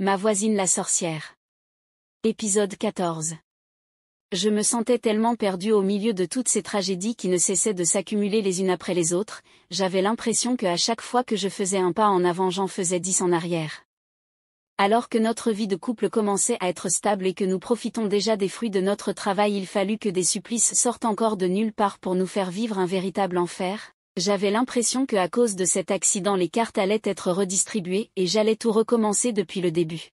Ma voisine la sorcière. Épisode 14. Je me sentais tellement perdue au milieu de toutes ces tragédies qui ne cessaient de s'accumuler les unes après les autres, j'avais l'impression qu'à chaque fois que je faisais un pas en avant j'en faisais 10 en arrière. Alors que notre vie de couple commençait à être stable et que nous profitons déjà des fruits de notre travail, il fallut que des supplices sortent encore de nulle part pour nous faire vivre un véritable enfer. J'avais l'impression qu'à cause de cet accident les cartes allaient être redistribuées et j'allais tout recommencer depuis le début.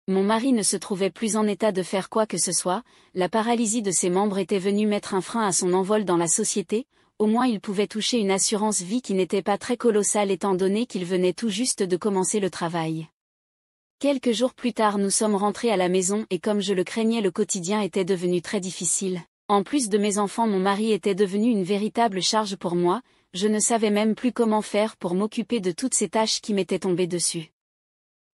Mon mari ne se trouvait plus en état de faire quoi que ce soit, la paralysie de ses membres était venue mettre un frein à son envol dans la société, au moins il pouvait toucher une assurance vie qui n'était pas très colossale étant donné qu'il venait tout juste de commencer le travail. Quelques jours plus tard nous sommes rentrés à la maison et comme je le craignais le quotidien était devenu très difficile. En plus de mes enfants mon mari était devenu une véritable charge pour moi, je ne savais même plus comment faire pour m'occuper de toutes ces tâches qui m'étaient tombées dessus.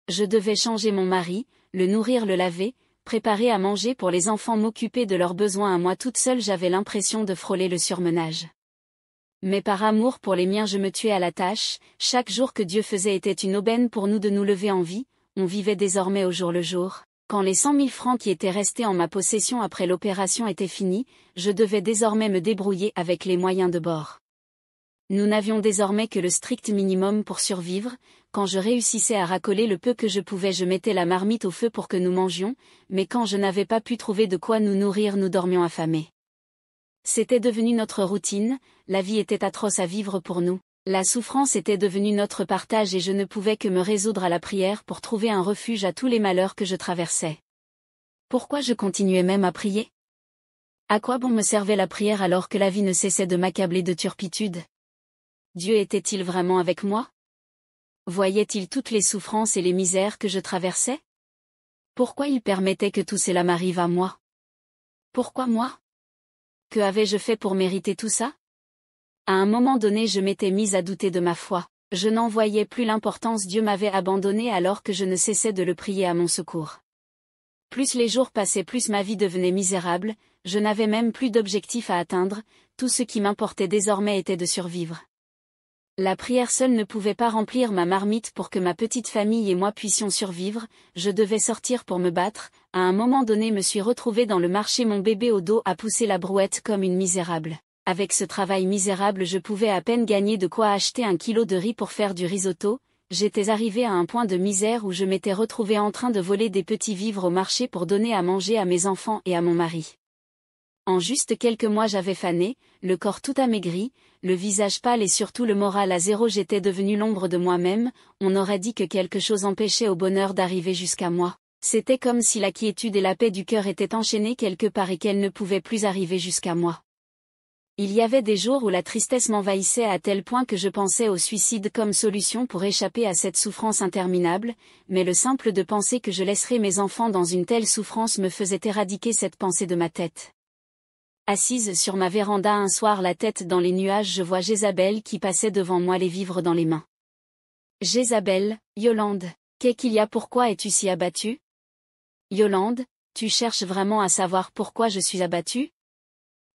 Je devais changer mon mari, le nourrir, le laver, préparer à manger pour les enfants, m'occuper de leurs besoins à moi toute seule, j'avais l'impression de frôler le surmenage. Mais par amour pour les miens je me tuais à la tâche, chaque jour que Dieu faisait était une aubaine pour nous de nous lever en vie, on vivait désormais au jour le jour. Quand les 100 000 francs qui étaient restés en ma possession après l'opération étaient finis, je devais désormais me débrouiller avec les moyens de bord. Nous n'avions désormais que le strict minimum pour survivre, quand je réussissais à racoler le peu que je pouvais je mettais la marmite au feu pour que nous mangions, mais quand je n'avais pas pu trouver de quoi nous nourrir nous dormions affamés. C'était devenu notre routine, la vie était atroce à vivre pour nous. La souffrance était devenue notre partage et je ne pouvais que me résoudre à la prière pour trouver un refuge à tous les malheurs que je traversais. Pourquoi je continuais même à prier? À quoi bon me servait la prière alors que la vie ne cessait de m'accabler de turpitude? Dieu était-il vraiment avec moi? Voyait-il toutes les souffrances et les misères que je traversais? Pourquoi il permettait que tout cela m'arrive à moi? Pourquoi moi? Que avais-je fait pour mériter tout ça? À un moment donné je m'étais mise à douter de ma foi, je n'en voyais plus l'importance, Dieu m'avait abandonnée alors que je ne cessais de le prier à mon secours. Plus les jours passaient plus ma vie devenait misérable, je n'avais même plus d'objectif à atteindre, tout ce qui m'importait désormais était de survivre. La prière seule ne pouvait pas remplir ma marmite pour que ma petite famille et moi puissions survivre, je devais sortir pour me battre, à un moment donné me suis retrouvée dans le marché, mon bébé au dos à pousser la brouette comme une misérable. Avec ce travail misérable je pouvais à peine gagner de quoi acheter 1 kilo de riz pour faire du risotto, j'étais arrivée à un point de misère où je m'étais retrouvée en train de voler des petits vivres au marché pour donner à manger à mes enfants et à mon mari. En juste quelques mois j'avais fané, le corps tout amaigri, le visage pâle et surtout le moral à zéro, j'étais devenue l'ombre de moi-même, on aurait dit que quelque chose empêchait au bonheur d'arriver jusqu'à moi. C'était comme si la quiétude et la paix du cœur étaient enchaînées quelque part et qu'elles ne pouvaient plus arriver jusqu'à moi. Il y avait des jours où la tristesse m'envahissait à tel point que je pensais au suicide comme solution pour échapper à cette souffrance interminable, mais le simple de penser que je laisserais mes enfants dans une telle souffrance me faisait éradiquer cette pensée de ma tête. Assise sur ma véranda un soir la tête dans les nuages je vois Jézabel qui passait devant moi les vivres dans les mains. Jézabel, Yolande, qu'est-ce qu'il y a, pourquoi es-tu si abattue? Yolande, tu cherches vraiment à savoir pourquoi je suis abattue?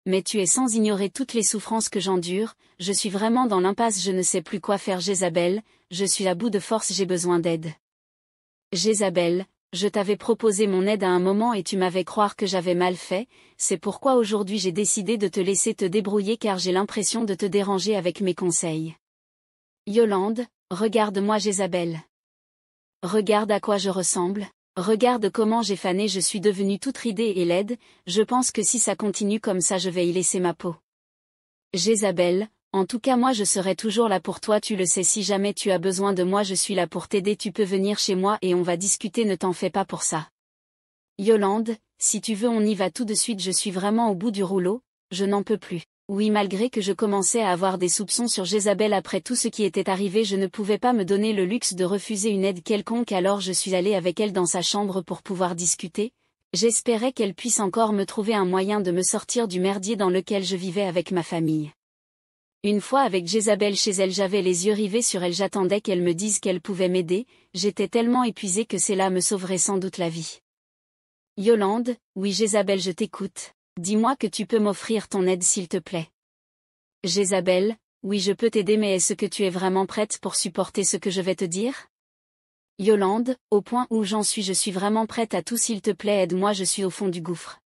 Mais tu es sans ignorer toutes les souffrances que j'endure, je suis vraiment dans l'impasse, je ne sais plus quoi faire Jézabel, je suis à bout de force, j'ai besoin d'aide. Jézabel, je t'avais proposé mon aide à un moment et tu m'avais croire que j'avais mal fait, c'est pourquoi aujourd'hui j'ai décidé de te laisser te débrouiller car j'ai l'impression de te déranger avec mes conseils. Yolande, regarde-moi Jézabel. Regarde à quoi je ressemble. Regarde comment j'ai fané, je suis devenue toute ridée et laide, je pense que si ça continue comme ça je vais y laisser ma peau. Jézabel, en tout cas moi je serai toujours là pour toi, tu le sais, si jamais tu as besoin de moi je suis là pour t'aider, tu peux venir chez moi et on va discuter, ne t'en fais pas pour ça. Yolande, si tu veux on y va tout de suite, je suis vraiment au bout du rouleau, je n'en peux plus. Oui, malgré que je commençais à avoir des soupçons sur Jézabel après tout ce qui était arrivé, je ne pouvais pas me donner le luxe de refuser une aide quelconque, alors je suis allée avec elle dans sa chambre pour pouvoir discuter. J'espérais qu'elle puisse encore me trouver un moyen de me sortir du merdier dans lequel je vivais avec ma famille. Une fois avec Jézabel chez elle, j'avais les yeux rivés sur elle, j'attendais qu'elle me dise qu'elle pouvait m'aider, j'étais tellement épuisée que cela me sauverait sans doute la vie. Yolande, oui Jézabel, je t'écoute. Dis-moi que tu peux m'offrir ton aide s'il te plaît. Jézabel, oui je peux t'aider, mais est-ce que tu es vraiment prête pour supporter ce que je vais te dire? Yolande, au point où j'en suis, je suis vraiment prête à tout, s'il te plaît, aide-moi, je suis au fond du gouffre.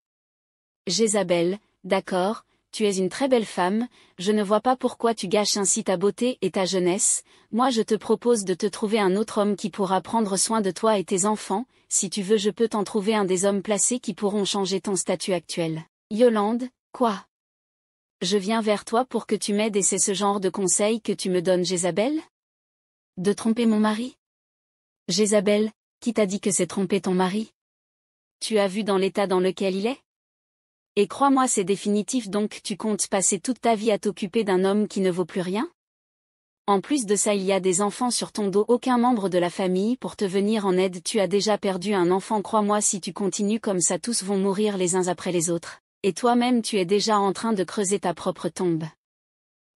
Jézabel, d'accord, tu es une très belle femme, je ne vois pas pourquoi tu gâches ainsi ta beauté et ta jeunesse, moi je te propose de te trouver un autre homme qui pourra prendre soin de toi et tes enfants, si tu veux je peux t'en trouver un des hommes placés qui pourront changer ton statut actuel. Yolande, quoi? Je viens vers toi pour que tu m'aides et c'est ce genre de conseil que tu me donnes, Jézabel? De tromper mon mari? Jézabel, qui t'a dit que c'est tromper ton mari? Tu as vu dans l'état dans lequel il est? Et crois-moi, c'est définitif, donc tu comptes passer toute ta vie à t'occuper d'un homme qui ne vaut plus rien? En plus de ça, il y a des enfants sur ton dos, aucun membre de la famille pour te venir en aide, tu as déjà perdu un enfant, crois-moi, si tu continues comme ça tous vont mourir les uns après les autres, et toi-même tu es déjà en train de creuser ta propre tombe.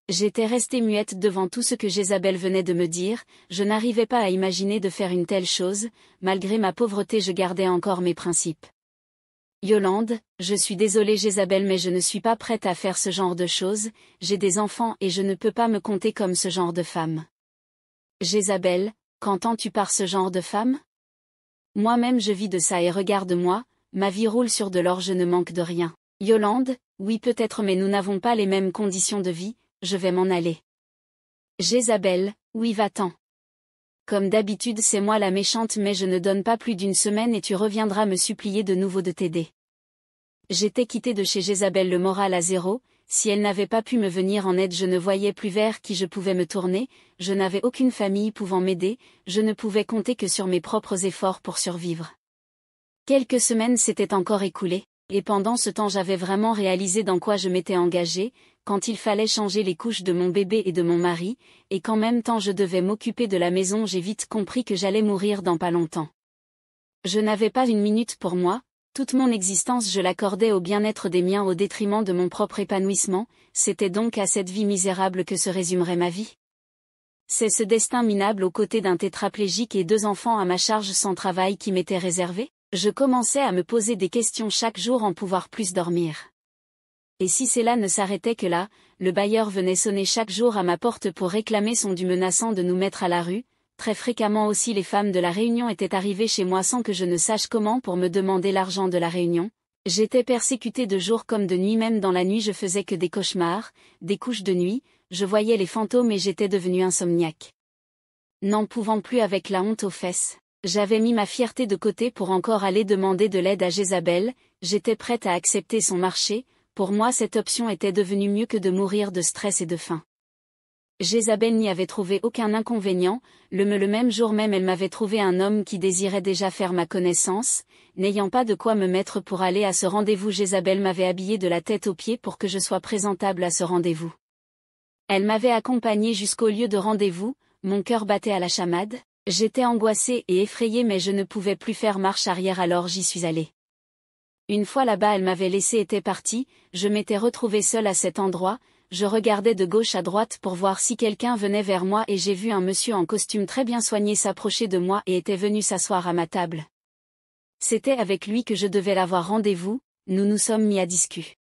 J'étais restée muette devant tout ce que Jézabel venait de me dire, je n'arrivais pas à imaginer de faire une telle chose, malgré ma pauvreté je gardais encore mes principes. Yolande, je suis désolée Jézabel mais je ne suis pas prête à faire ce genre de choses, j'ai des enfants et je ne peux pas me comporter comme ce genre de femme. Jézabel, qu'entends-tu par ce genre de femme? Moi-même je vis de ça et regarde-moi, ma vie roule sur de l'or, je ne manque de rien. Yolande, oui peut-être mais nous n'avons pas les mêmes conditions de vie, je vais m'en aller. Jézabel, oui va-t'en. Comme d'habitude c'est moi la méchante mais je ne donne pas plus d'une semaine et tu reviendras me supplier de nouveau de t'aider. J'étais quittée de chez Jézabel le moral à zéro, si elle n'avait pas pu me venir en aide je ne voyais plus vers qui je pouvais me tourner, je n'avais aucune famille pouvant m'aider, je ne pouvais compter que sur mes propres efforts pour survivre. Quelques semaines s'étaient encore écoulées, et pendant ce temps j'avais vraiment réalisé dans quoi je m'étais engagée, quand il fallait changer les couches de mon bébé et de mon mari, et qu'en même temps je devais m'occuper de la maison, j'ai vite compris que j'allais mourir dans pas longtemps. Je n'avais pas une minute pour moi, toute mon existence je l'accordais au bien-être des miens au détriment de mon propre épanouissement, c'était donc à cette vie misérable que se résumerait ma vie. C'est ce destin minable aux côtés d'un tétraplégique et 2 enfants à ma charge sans travail qui m'était réservé? Je commençais à me poser des questions chaque jour en pouvoir plus dormir. Et si cela ne s'arrêtait que là, le bailleur venait sonner chaque jour à ma porte pour réclamer son dû menaçant de nous mettre à la rue, très fréquemment aussi les femmes de la Réunion étaient arrivées chez moi sans que je ne sache comment pour me demander l'argent de la Réunion. J'étais persécutée de jour comme de nuit, même dans la nuit je faisais que des cauchemars, des couches de nuit, je voyais les fantômes et j'étais devenue insomniaque. N'en pouvant plus avec la honte aux fesses. J'avais mis ma fierté de côté pour encore aller demander de l'aide à Jézabel, j'étais prête à accepter son marché, pour moi cette option était devenue mieux que de mourir de stress et de faim. Jézabel n'y avait trouvé aucun inconvénient, le même jour même elle m'avait trouvé un homme qui désirait déjà faire ma connaissance, n'ayant pas de quoi me mettre pour aller à ce rendez-vous. Jézabel m'avait habillée de la tête aux pieds pour que je sois présentable à ce rendez-vous. Elle m'avait accompagnée jusqu'au lieu de rendez-vous, mon cœur battait à la chamade. J'étais angoissée et effrayée mais je ne pouvais plus faire marche arrière alors j'y suis allée. Une fois là-bas elle m'avait laissée était partie, je m'étais retrouvée seule à cet endroit, je regardais de gauche à droite pour voir si quelqu'un venait vers moi et j'ai vu un monsieur en costume très bien soigné s'approcher de moi et était venu s'asseoir à ma table. C'était avec lui que je devais avoir rendez-vous, nous nous sommes mis à discuter.